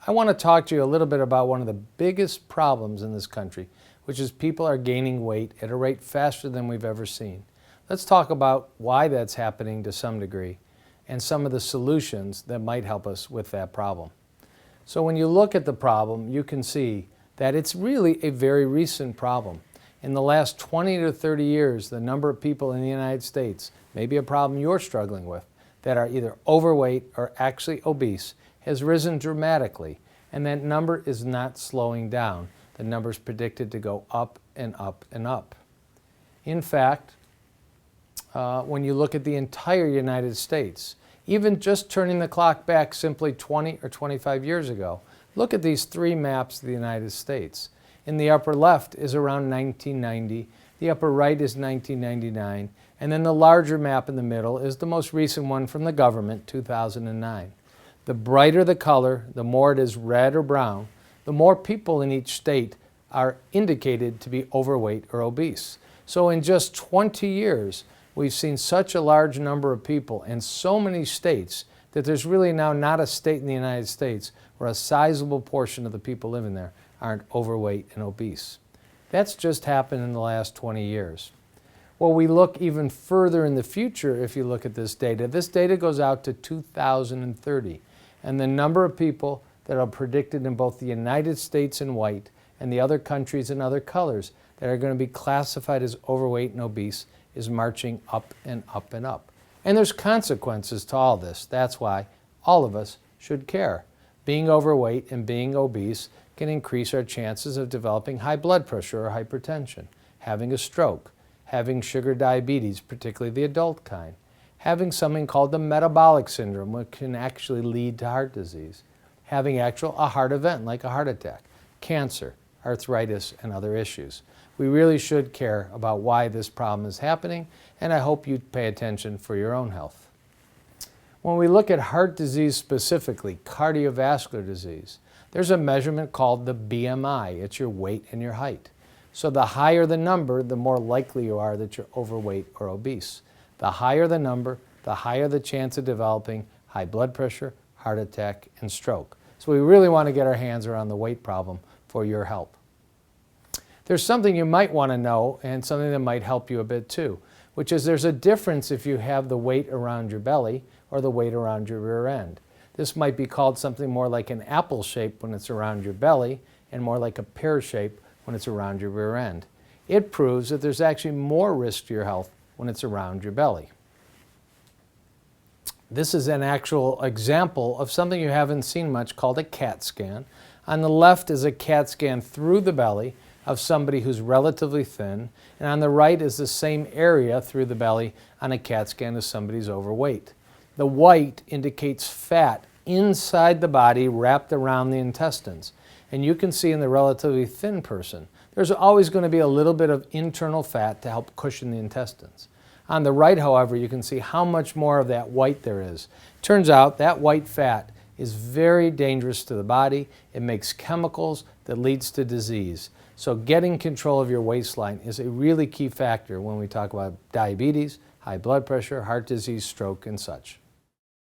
I want to talk to you a little bit about one of the biggest problems in this country, which is people are gaining weight at a rate faster than we've ever seen. Let's talk about why that's happening to some degree and some of the solutions that might help us with that problem. So when you look at the problem, you can see that it's really a very recent problem. In the last 20 to 30 years, the number of people in the United States, maybe a problem you're struggling with, that are either overweight or actually obese has risen dramatically, and that number is not slowing down. The number is predicted to go up and up and up. In fact, when you look at the entire United States, even just turning the clock back simply 20 or 25 years ago, look at these three maps of the United States. In the upper left is around 1990, the upper right is 1999, and then the larger map in the middle is the most recent one from the government, 2009. The brighter the color, the more it is red or brown, the more people in each state are indicated to be overweight or obese. So in just 20 years, we've seen such a large number of people in so many states that there's really now not a state in the United States where a sizable portion of the people living there aren't overweight and obese. That's just happened in the last 20 years. Well, we look even further in the future if you look at this data. This data goes out to 2030, and the number of people that are predicted in both the United States in white and the other countries in other colors that are going to be classified as overweight and obese is marching up and up and up. And there's consequences to all this. That's why all of us should care. Being overweight and being obese can increase our chances of developing high blood pressure or hypertension, having a stroke, having sugar diabetes, particularly the adult kind, having something called the metabolic syndrome, which can actually lead to heart disease, having a heart event like a heart attack, cancer, arthritis, and other issues. We really should care about why this problem is happening, and I hope you pay attention for your own health. When we look at heart disease specifically, cardiovascular disease, there's a measurement called the BMI. It's your weight and your height. So the higher the number, the more likely you are that you're overweight or obese. The higher the number, the higher the chance of developing high blood pressure, heart attack, and stroke. So we really want to get our hands around the weight problem for your help. There's something you might want to know, and something that might help you a bit too, which is there's a difference if you have the weight around your belly or the weight around your rear end. This might be called something more like an apple shape when it's around your belly and more like a pear shape when it's around your rear end. It proves that there's actually more risk to your health when it's around your belly. This is an actual example of something you haven't seen much called a CAT scan. On the left is a CAT scan through the belly of somebody who's relatively thin, and on the right is the same area through the belly on a CAT scan as somebody who's overweight. The white indicates fat inside the body wrapped around the intestines. And you can see in the relatively thin person, there's always going to be a little bit of internal fat to help cushion the intestines. On the right, however, you can see how much more of that white there is. Turns out that white fat is very dangerous to the body. It makes chemicals that leads to disease. So getting control of your waistline is a really key factor when we talk about diabetes, high blood pressure, heart disease, stroke, and such.